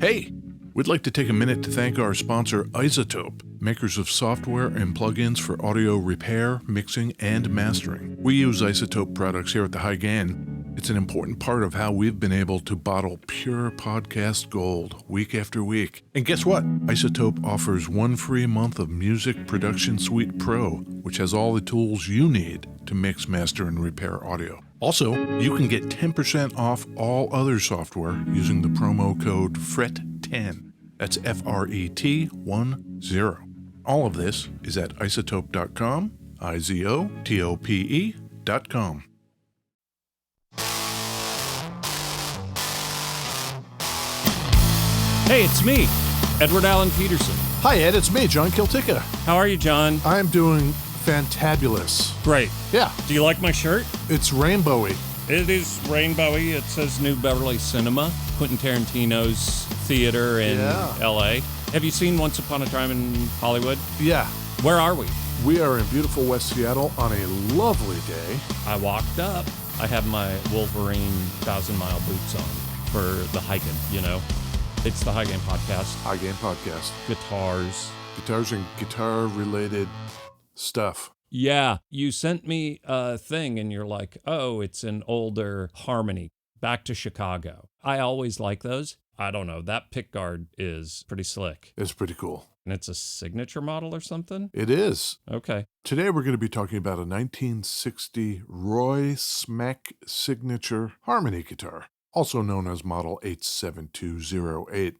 Hey, we'd like to take a minute to thank our sponsor, Isotope, makers of software and plugins for audio repair, mixing, and mastering. We use Isotope products here at the High Gain. It's an important part of how we've been able to bottle pure podcast gold week after week. And guess what? Isotope offers 1 free month of Music Production Suite Pro, which has all the tools you need to mix, master, and repair audio. Also, you can get 10% off all other software using the promo code FRET10. That's FRET10. All of this is at isotope.com, izotope.com. Hey, it's me, Edward Allen Peterson. Hi, Ed. It's me, John Kiltica. How are you, John? I'm doing fantabulous. Great. Yeah. Do you like my shirt? It's rainbowy. It is rainbowy. It says New Beverly Cinema, Quentin Tarantino's theater in L.A. Have you seen Once Upon a Time in Hollywood? Yeah. Where are we? We are in beautiful West Seattle on a lovely day. I walked up. I have my Wolverine 1,000-mile boots on for the hiking, you know. It's the High Gain Podcast. High Gain Podcast. Guitars and guitar-related stuff. Yeah, you sent me a thing and you're like, oh, it's an older Harmony, Back to Chicago. I always like those. I don't know, that pickguard is pretty slick. It's pretty cool. And it's a signature model or something? It is. Okay. Today we're going to be talking about a 1960 Roy Smeck signature Harmony guitar, also known as model H7208.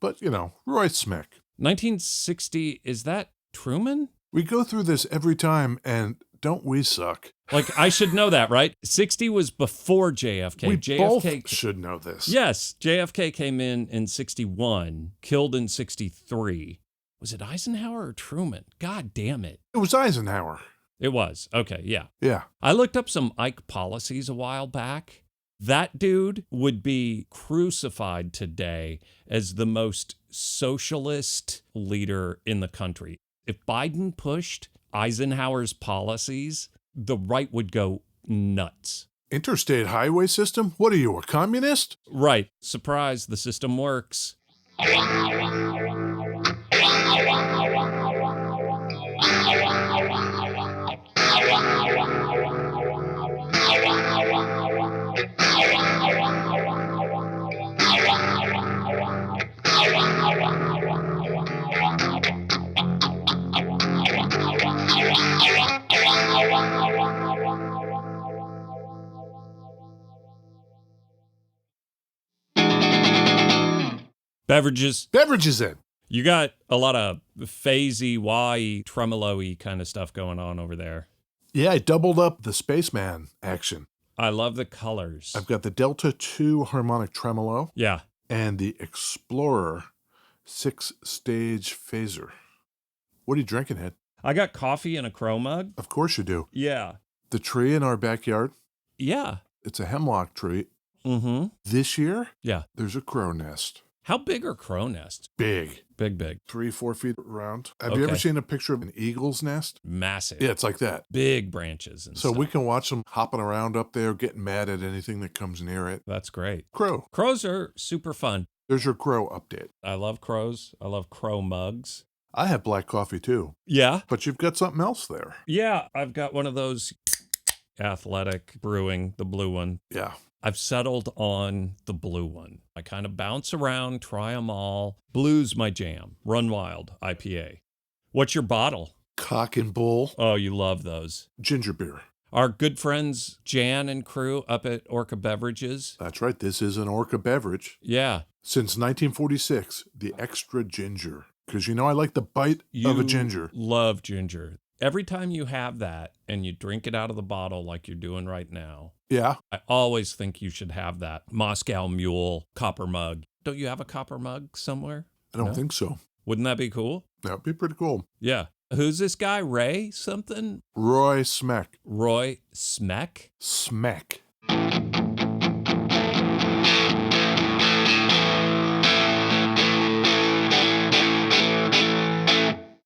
But, you know, Roy Smeck. 1960, is that Truman? We go through this every time, and don't we suck? Like, I should know that, right? 60 was before JFK. We JFK both should know this. Yes, JFK came in 61, killed in 63. Was it Eisenhower or Truman? God damn it. It was Eisenhower. It was. Okay, yeah. Yeah. I looked up some Ike policies a while back. That dude would be crucified today as the most socialist leader in the country. If Biden pushed Eisenhower's policies, the right would go nuts. Interstate highway system? What are you, a communist? Right. Surprise, the system works. Beverages. Beverages in. You got a lot of phasey, wah-y, tremolo-y kind of stuff going on over there. Yeah, I doubled up the Spaceman action. I love the colors. I've got the Delta 2 harmonic tremolo. Yeah. And the Explorer 6-stage phaser. What are you drinking, Ed? I got coffee in a crow mug. Of course you do. Yeah. The tree in our backyard. Yeah. It's a hemlock tree. Mm-hmm. This year, yeah, there's a crow nest. How big are crow nests? Big. Big. 3-4 feet around. Have you ever seen a picture of an eagle's nest? Massive. Yeah, it's like that. Big branches and so stuff. We can watch them hopping around up there, getting mad at anything that comes near it. That's great. Crow. Crows are super fun. There's your crow update. I love crows. I love crow mugs. I have black coffee too. Yeah? But you've got something else there. Yeah, I've got one of those Athletic Brewing, the blue one. Yeah. I've settled on the blue one. I kind of bounce around, try them all. Blue's my jam. Run Wild, IPA. What's your bottle? Cock and Bull. Oh, you love those. Ginger beer. Our good friends Jan and crew up at Orca Beverages. That's right. This is an Orca beverage. Yeah. Since 1946, the extra ginger. Because you know I like the bite of a ginger. Love ginger. Every time you have that and you drink it out of the bottle like you're doing right now, yeah, I always think you should have that Moscow Mule copper mug. Don't you have a copper mug somewhere? I don't think so. Wouldn't that be cool? That would be pretty cool. Yeah. Who's this guy? Ray something? Roy Smeck. Roy Smeck? Smeck.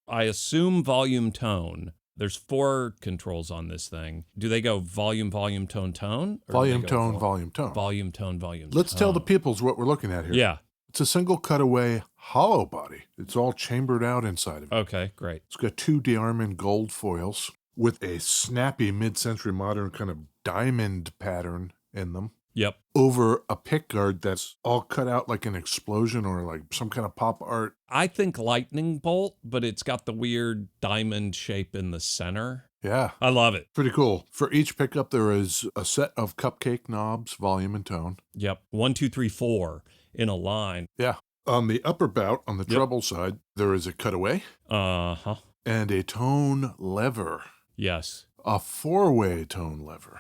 I assume volume tone. There's 4 controls on this thing. Do they go volume, tone, tone? Volume, tone, volume, tone. Volume, tone, volume, Let's tone. tell the peoples what we're looking at here. Yeah. It's a single cutaway hollow body. It's all chambered out inside of it. Okay, great. It's got 2 diamond gold foils with a snappy mid-century modern kind of diamond pattern in them. Yep. Over a pickguard that's all cut out like an explosion or like some kind of pop art. I think lightning bolt, but it's got the weird diamond shape in the center. Yeah. I love it. Pretty cool. For each pickup, there is a set of cupcake knobs, volume and tone. Yep. 1, 2, 3, 4 in a line. Yeah. On the upper bout, on the treble side, there is a cutaway. Uh-huh. And a tone lever. Yes. A 4-way tone lever.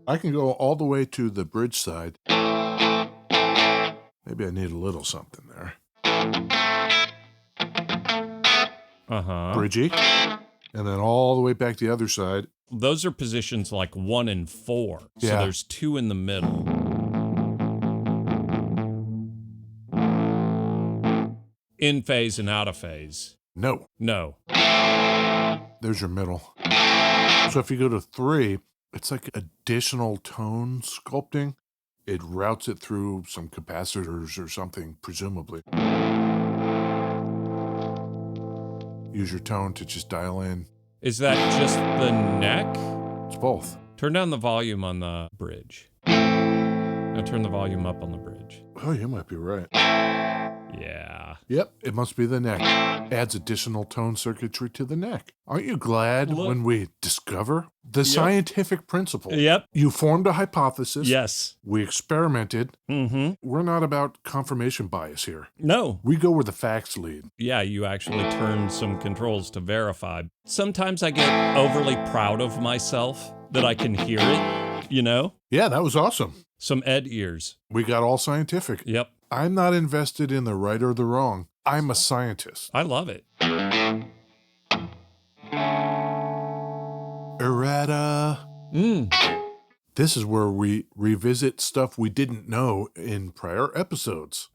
I can go all the way to the bridge side. Maybe I need a little something there. Uh-huh. Bridgy. And then all the way back to the other side. Those are positions like 1 and 4. So Yeah. there's 2 in the middle. In phase and out of phase. No. No. There's your middle. So if you go to 3, it's like additional tone sculpting. It routes it through some capacitors or something, presumably. Use your tone to just dial in. Is that just the neck? It's both. Turn down the volume on the bridge. Now turn the volume up on the bridge. Oh, you might be right. Yeah. Yep, it must be the neck. Adds additional tone circuitry to the neck. Aren't you glad when we discover the scientific principle? Yep. You formed a hypothesis. Yes. We experimented. Mm-hmm. We're not about confirmation bias here. No. We go where the facts lead. Yeah, you actually turn some controls to verify. Sometimes I get overly proud of myself that I can hear it, you know? Yeah, that was awesome. Some Ed ears. We got all scientific. Yep. I'm not invested in the right or the wrong. I'm a scientist. I love it. Errata. This is where we revisit stuff we didn't know in prior episodes.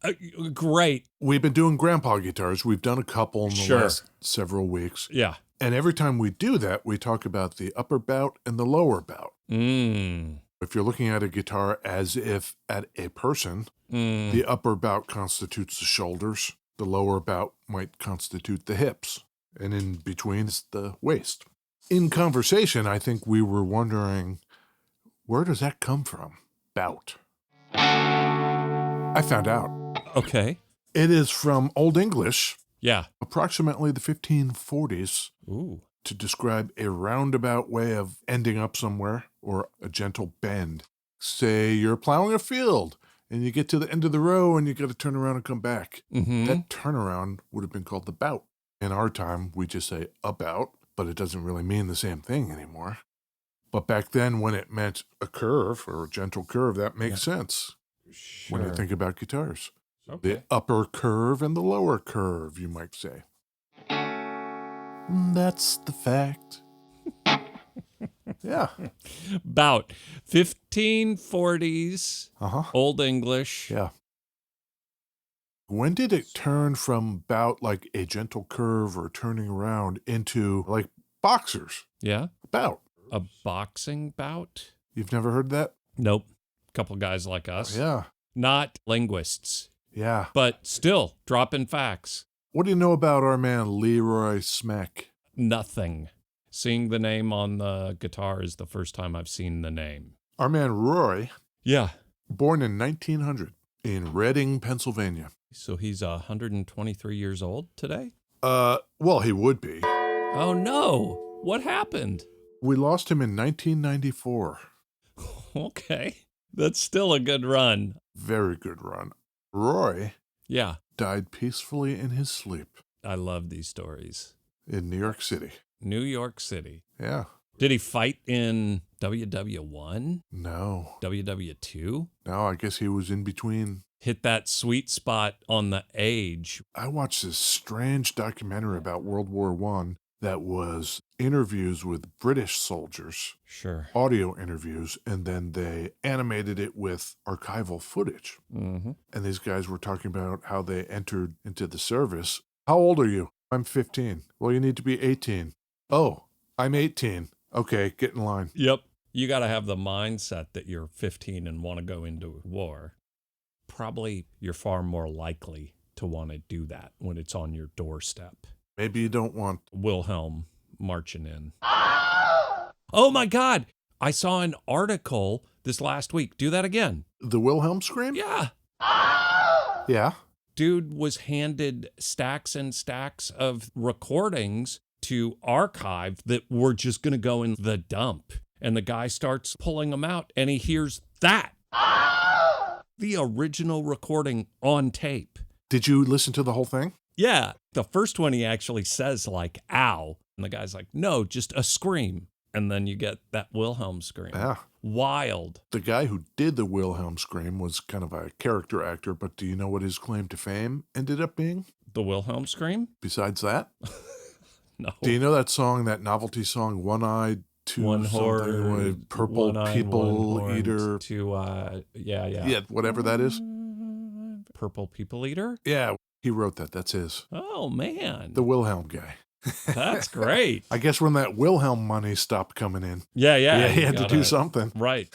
Great. We've been doing grandpa guitars. We've done a couple in the last several weeks. Yeah. And every time we do that, we talk about the upper bout and the lower bout. If you're looking at a guitar as if at a person, the upper bout constitutes the shoulders. The lower bout might constitute the hips. And in between is the waist. In conversation, I think we were wondering, where does that come from? Bout. I found out. Okay. It is from Old English. Yeah. Approximately the 1540s. Ooh. To describe a roundabout way of ending up somewhere or a gentle bend. Say you're plowing a field and you get to the end of the row and you got to turn around and come back. That turnaround would have been called the bout. In our time, we just say about, but it doesn't really mean the same thing anymore. But back then, when it meant a curve or a gentle curve, that makes sense when you think about guitars. Okay. The upper curve and the lower curve, you might say. That's the fact. Yeah. Bout 1540s. Old English. Yeah. When did it turn from bout like a gentle curve or turning around into like boxers? Yeah. Bout. A boxing bout? You've never heard that? Nope. Couple guys like us. Yeah. Not linguists. Yeah. But still, dropping facts. What do you know about our man Leroy Smeck? Nothing. Seeing the name on the guitar is the first time I've seen the name. Our man Roy. Yeah. Born in 1900 in Reading, Pennsylvania. So he's 123 years old today? Well, he would be. Oh, no. What happened? We lost him in 1994. Okay. That's still a good run. Very good run. Roy died peacefully in his sleep. I love these stories. In New York City. New York City. Yeah. Did he fight in WW1? No. WW2? No, I guess he was in between. Hit that sweet spot on the age. I watched this strange documentary about World War I that was interviews with British soldiers. Sure. Audio interviews, and then they animated it with archival footage. And these guys were talking about how they entered into the service. How old are you? I'm 15. Well, you need to be 18. Oh, I'm 18. Okay, get in line. Yep. You got to have the mindset that you're 15 and want to go into war. probably you're far more likely to want to do that when it's on your doorstep. Maybe you don't want... Wilhelm marching in. Oh my God. I saw an article this last week. Do that again. The Wilhelm scream? Yeah. Yeah. Dude was handed stacks and stacks of recordings to archive that were just going to go in the dump. And the guy starts pulling them out and he hears that. The original recording on tape. Did you listen to the whole thing? Yeah. The first one he actually says like, ow. And the guy's like, no, just a scream. And then you get that Wilhelm scream. Yeah. Wild. The guy who did the Wilhelm scream was kind of a character actor, but do you know what his claim to fame ended up being? The Wilhelm scream? Besides that? No. Do you know that song, that novelty song, One-Eyed, Two One horn, Purple one eye, People one horn, Eater? Yeah, Whatever that is. Purple People Eater? Yeah, he wrote that. That's his. Oh, man. The Wilhelm guy. That's great. I guess when that Wilhelm money stopped coming in. Yeah. Yeah, he had to do something. Right.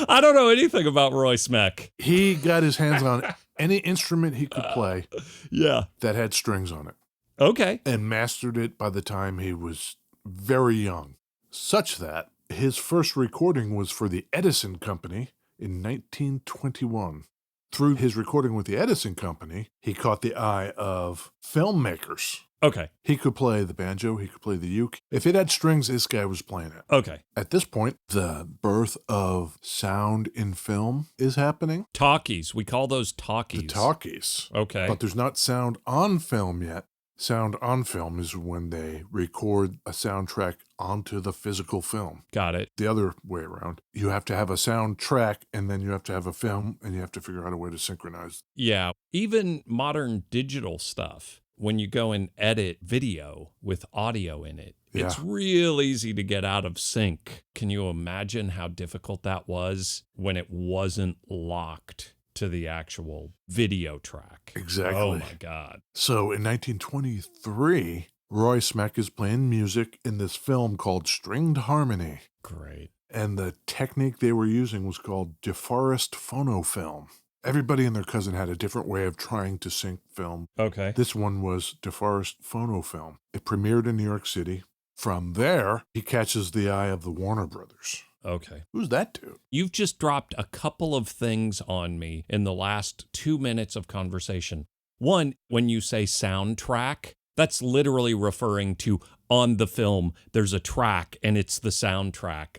I don't know anything about Roy Smeck. He got his hands on any instrument he could play Yeah. that had strings on it Okay. and mastered it by the time he was very young, such that his first recording was for the Edison Company in 1921. Through his recording with the Edison Company, he caught the eye of filmmakers. Okay. He could play the banjo, he could play the uke. If it had strings, this guy was playing it. Okay. At this point, the birth of sound in film is happening. Talkies. We call those talkies. The talkies. Okay. But there's not sound on film yet. Sound on film is when they record a soundtrack onto the physical film. Got it. The other way around. You have to have a soundtrack and then you have to have a film and you have to figure out a way to synchronize. Yeah. Even modern digital stuff, when you go and edit video with audio in it, it's real easy to get out of sync. Can you imagine how difficult that was when it wasn't locked to the actual video track? Exactly. Oh my God. So in 1923, Roy Smeck is playing music in this film called Stringed Harmony. Great. And the technique they were using was called DeForest phonofilm. Everybody and their cousin had a different way of trying to sync film. Okay. This one was DeForest phonofilm. It premiered in New York City. From there, he catches the eye of the Warner Brothers. Okay. Who's that dude? You've just dropped a couple of things on me in the last 2 minutes of conversation. One, when you say soundtrack, that's literally referring to on the film, there's a track and it's the soundtrack.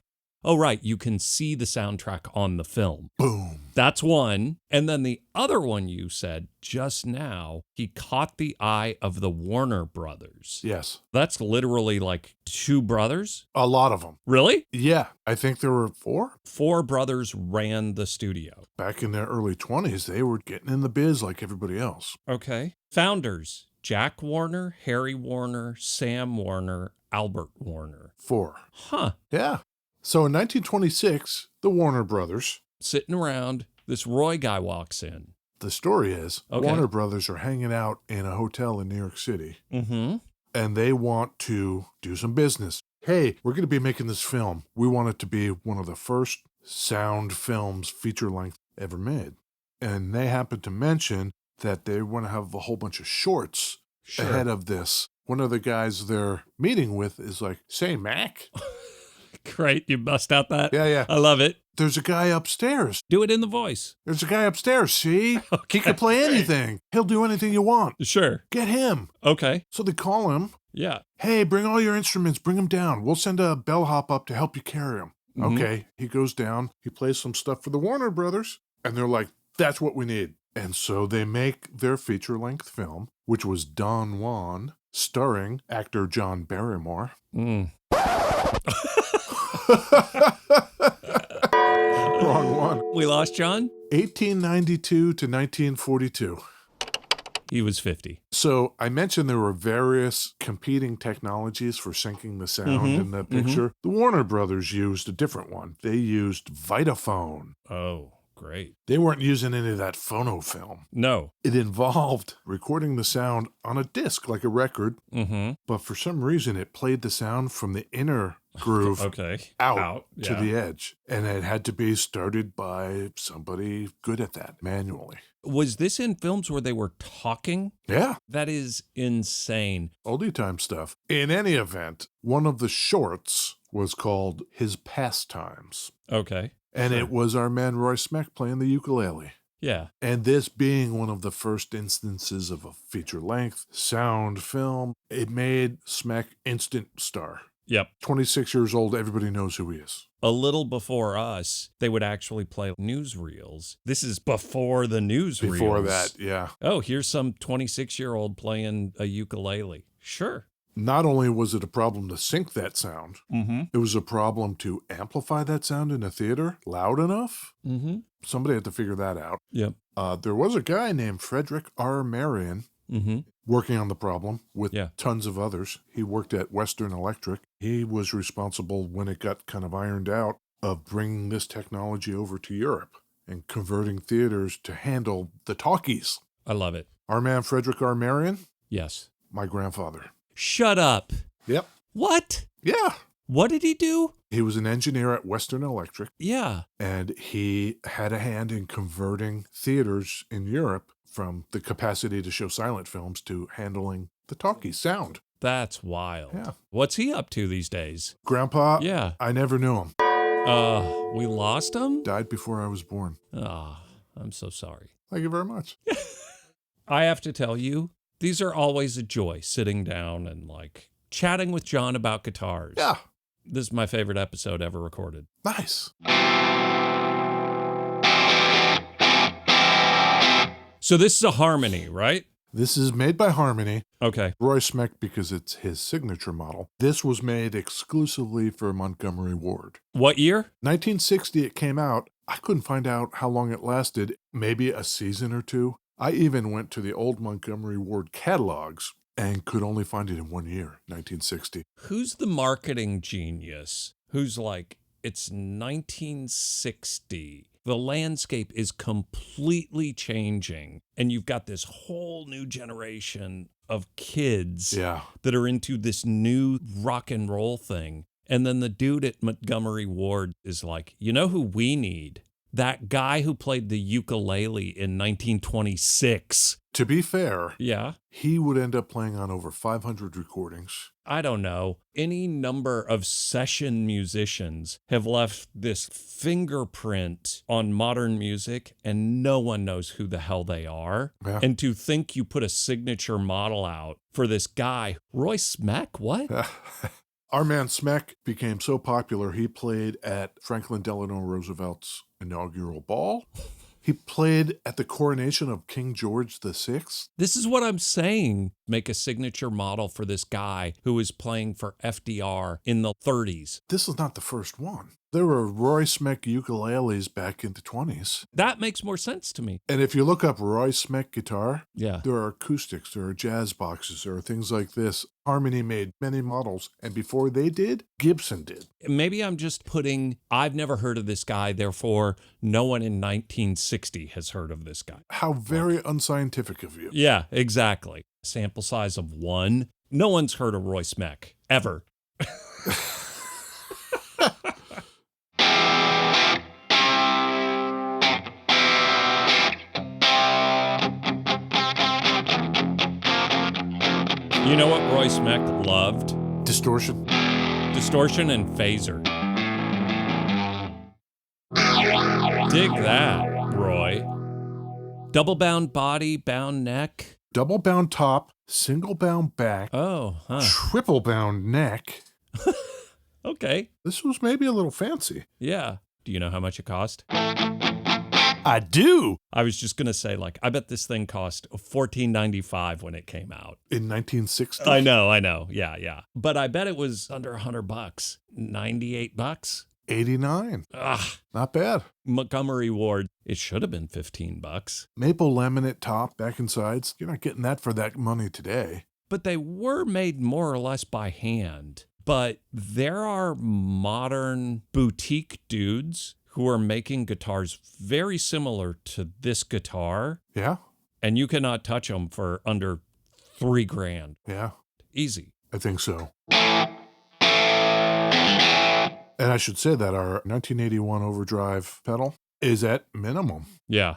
Oh, right. You can see the soundtrack on the film. Boom. That's one. And then the other one you said just now, he caught the eye of the Warner Brothers. Yes. That's literally like two brothers? A lot of them. Really? Yeah. I think there were 4. 4 brothers ran the studio. Back in their early 20s, they were getting in the biz like everybody else. Okay. Founders, Jack Warner, Harry Warner, Sam Warner, Albert Warner. 4. Huh. Yeah. So in 1926, the Warner Brothers... Sitting around, this Roy guy walks in. The story is, Okay. Warner Brothers are hanging out in a hotel in New York City. Mm-hmm. And they want to do some business. Hey, we're going to be making this film. We want it to be one of the first sound films, feature length, ever made. And they happen to mention that they want to have a whole bunch of shorts ahead of this. One of the guys they're meeting with is like, say, Mac. Great. You bust out that? Yeah. I love it. There's a guy upstairs. Do it in the voice. There's a guy upstairs, see? Okay. He can play anything. He'll do anything you want. Sure. Get him. Okay. So they call him. Yeah. Hey, bring all your instruments. Bring them down. We'll send a bellhop up to help you carry them. Mhm. Okay. He goes down. He plays some stuff for the Warner Brothers. And they're like, that's what we need. And so they make their feature-length film, which was Don Juan, starring actor John Barrymore. Mm. Wrong one. We lost John? 1892 to 1942. He was 50. So I mentioned there were various competing technologies for syncing the sound in the picture. The Warner Brothers used a different one. They used Vitaphone. Oh. great. They weren't using any of that phono film. No. It involved recording the sound on a disc like a record, but for some reason it played the sound from the inner groove out to the edge. And it had to be started by somebody good at that manually. Was this in films where they were talking? Yeah. That is insane. Oldie time stuff. In any event, one of the shorts was called His Pastimes. Okay. And it was our man Roy Smeck playing the ukulele. Yeah. And this being one of the first instances of a feature-length sound film, it made Smeck instant star. Yep. 26 years old, everybody knows who he is. A little before us, they would actually play newsreels. This is before the newsreels. Before that, yeah. Oh, here's some 26-year-old playing a ukulele. Sure. Not only was it a problem to sync that sound, it was a problem to amplify that sound in a theater loud enough. Somebody had to figure that out. Yep. There was a guy named Frederick R. Marion working on the problem with tons of others. He worked at Western Electric. He was responsible, when it got kind of ironed out, of bringing this technology over to Europe and converting theaters to handle the talkies. I love it. Our man Frederick R. Marion? Yes. My grandfather. Shut up. Yep. What? Yeah. What did he do? He was an engineer at Western Electric. Yeah. And he had a hand in converting theaters in Europe from the capacity to show silent films to handling the talkie sound. That's wild. Yeah. What's he up to these days? Grandpa? Yeah. I never knew him. We lost him? Died before I was born. I'm so sorry. Thank you very much. I have to tell you, these are always a joy, sitting down and chatting with John about guitars. Yeah. This is my favorite episode ever recorded. Nice. So this is a Harmony, right? This is made by Harmony. Okay. Roy Smeck, because it's his signature model. This was made exclusively for Montgomery Ward. What year? 1960 it came out. I couldn't find out how long it lasted. Maybe a season or two. I even went to the old Montgomery Ward catalogs and could only find it in 1 year, 1960. Who's the marketing genius who's it's 1960. The landscape is completely changing, and you've got this whole new generation of kids that are into this new rock and roll thing. And then the dude at Montgomery Ward is like, you know who we need? That guy who played the ukulele in 1926. To be fair, yeah, he would end up playing on over 500 recordings. I don't know. Any number of session musicians have left this fingerprint on modern music, and no one knows who the hell they are. Yeah. And to think you put a signature model out for this guy, Roy Smeck, what? Our man Smeck became so popular, he played at Franklin Delano Roosevelt's inaugural ball. He played at the coronation of King George VI. This is what I'm saying. Make a signature model for this guy who was playing for FDR in the 30s. This is not the first one. There were Roy Smeck ukuleles back in the 20s. That makes more sense to me. And if you look up Roy Smeck guitar, yeah, there are acoustics, there are jazz boxes, there are things like this. Harmony made many models, and before they did, Gibson did. Maybe I'm just putting, I've never heard of this guy, therefore no one in 1960 has heard of this guy. How very unscientific of you. Yeah, exactly. Sample size of 1. No one's heard of Roy Smeck, ever. You know what Roy Smeck loved? Distortion. Distortion and phaser. Dig that, Roy. Double bound body, bound neck. Double bound top, single bound back. Oh, huh. Triple bound neck. Okay. This was maybe a little fancy. Yeah. Do you know how much it cost? I do. I was just going to say, I bet this thing cost $14.95 when it came out. In 1960? I know. Yeah. But I bet it was under $100. $98? 89. Ugh. Not bad. Montgomery Ward, it should have been $15. Maple laminate top, back and sides. You're not getting that for that money today. But they were made more or less by hand. But there are modern boutique dudes who are making guitars very similar to this guitar, Yeah? and you cannot touch them for under $3,000. Yeah. Easy. I think so. And I should say that our 1981 overdrive pedal is at minimum. Yeah.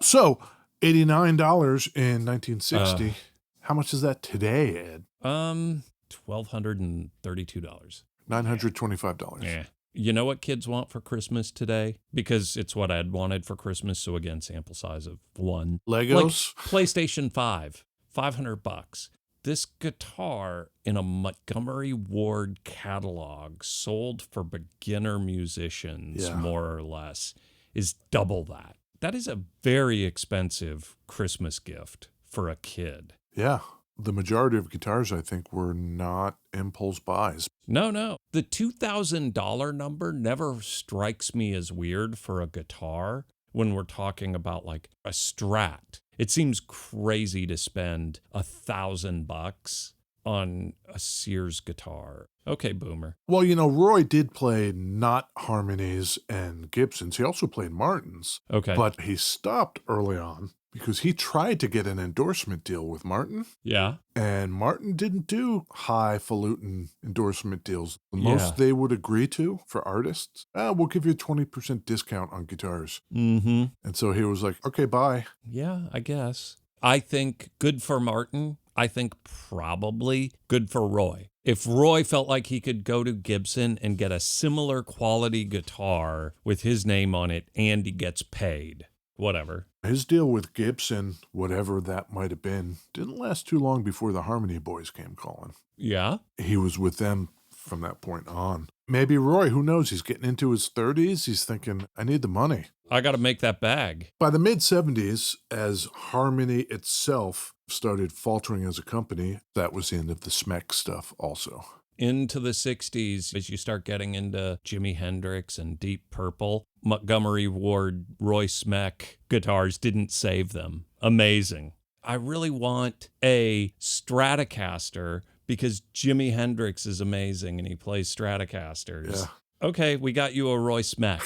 So, $89 in 1960. How much is that today, Ed? $1,232. $925. Yeah. You know what kids want for Christmas today? Because it's what I'd wanted for Christmas. So again, sample size of 1. Legos? Like PlayStation 5, $500. This guitar in a Montgomery Ward catalog sold for beginner musicians, more or less, is double that. That is a very expensive Christmas gift for a kid. Yeah. The majority of guitars, I think, were not impulse buys. No. The $2,000 number never strikes me as weird for a guitar when we're talking about like a Strat. It seems crazy to spend $1,000 on a Sears guitar. Okay, boomer. Well, Roy did play not Harmonies and Gibsons. He also played Martins. Okay. But he stopped early on because he tried to get an endorsement deal with Martin. Yeah. And Martin didn't do highfalutin endorsement deals. The most they would agree to for artists, we'll give you a 20% discount on guitars. Mm-hmm. And so he was like, okay, bye. Yeah, I guess. I think good for Martin. I think probably good for Roy. If Roy felt like he could go to Gibson and get a similar quality guitar with his name on it and he gets paid, whatever. His deal with Gibson, whatever that might have been, didn't last too long before the Harmony Boys came calling. Yeah? He was with them from that point on. Maybe Roy, who knows, he's getting into his 30s. He's thinking, I need the money. I got to make that bag. By the mid-70s, as Harmony itself started faltering as a company, that was the end of the Smeck stuff also. Into the 60s, as you start getting into Jimi Hendrix and Deep Purple, Montgomery Ward, Roy Smeck guitars didn't save them. Amazing. I really want a Stratocaster because Jimi Hendrix is amazing and he plays Stratocasters. Yeah. Okay, we got you a Roy Smeck.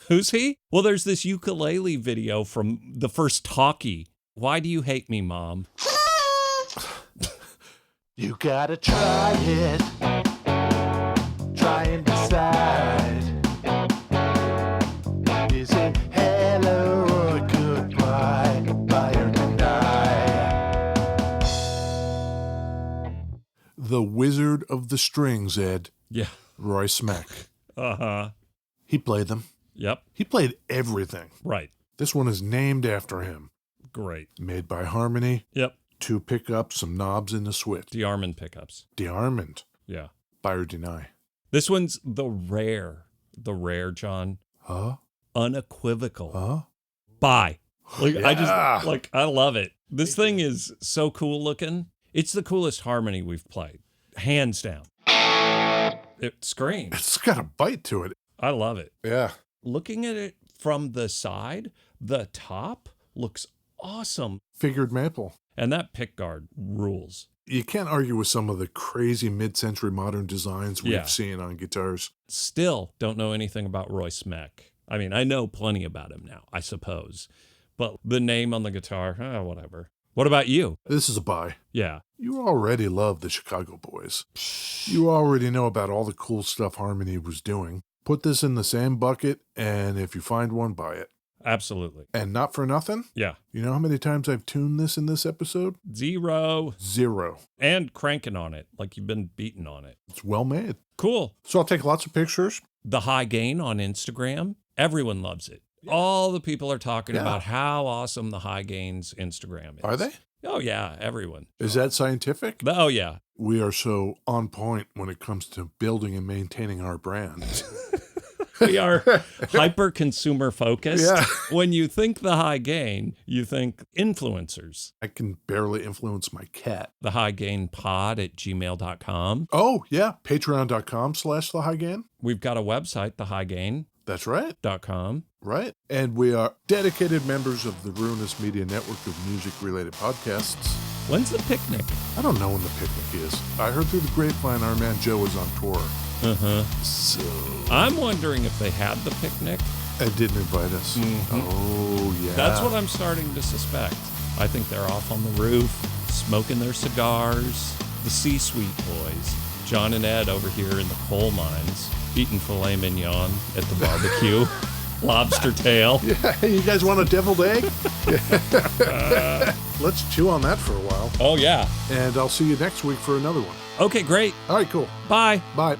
Who's he? Well, there's this ukulele video from the first talkie. Why do you hate me, Mom? You gotta try it. Try and decide. Is it hello or goodbye? Buy or deny? The Wizard of the Strings, Ed. Yeah. Roy Smeck. Uh-huh. He played them. Yep. He played everything. Right. This one is named after him. Great. Made by Harmony. Yep. 2 pickups, some knobs in the switch. DeArmond pickups. DeArmond. Yeah. Buy or deny. This one's the rare, John. Huh? Unequivocal. Huh? Buy. Like, Yeah. I love it. This thing is so cool looking. It's the coolest Harmony we've played. Hands down. It screams. It's got a bite to it. I love it. Yeah. Looking at it from the side, the top looks awesome. Figured maple. And that pickguard rules. You can't argue with some of the crazy mid-century modern designs we've seen on guitars. Still don't know anything about Roy Smeck. I mean, I know plenty about him now, I suppose. But the name on the guitar, whatever. What about you? This is a buy. Yeah. You already love the Chicago Boys. You already know about all the cool stuff Harmony was doing. Put this in the same bucket, and if you find one, buy it. Absolutely. And not for nothing? Yeah. You know how many times I've tuned this in this episode? 0. 0. And cranking on it like you've been beating on it. It's well made. Cool. So I'll take lots of pictures. The high gain on Instagram, everyone loves it. All the people are talking about how awesome the high gain's Instagram is. Are they? Oh, yeah, everyone. Is that scientific? Oh, yeah. We are so on point when it comes to building and maintaining our brand. We are hyper consumer focused. Yeah. When you think the high gain, you think influencers. I can barely influence my cat. The high gain pod at gmail.com. Oh, yeah. Patreon.com/thehighgain. We've got a website, The High Gain. That's right. .com. Right. And we are dedicated members of the Ruinous Media Network of music-related podcasts. When's the picnic? I don't know when the picnic is. I heard through the grapevine our man Joe is on tour. Uh-huh. So... I'm wondering if they had the picnic. And didn't invite us. Mm-hmm. Oh, yeah. That's what I'm starting to suspect. I think they're off on the roof, smoking their cigars. The C-suite boys, John and Ed over here in the coal mines, eating filet mignon at the barbecue. Lobster tail. Yeah, you guys want a deviled egg? Let's chew on that for a while. Oh, yeah. And I'll see you next week for another one. Okay, great. All right, cool. Bye. Bye.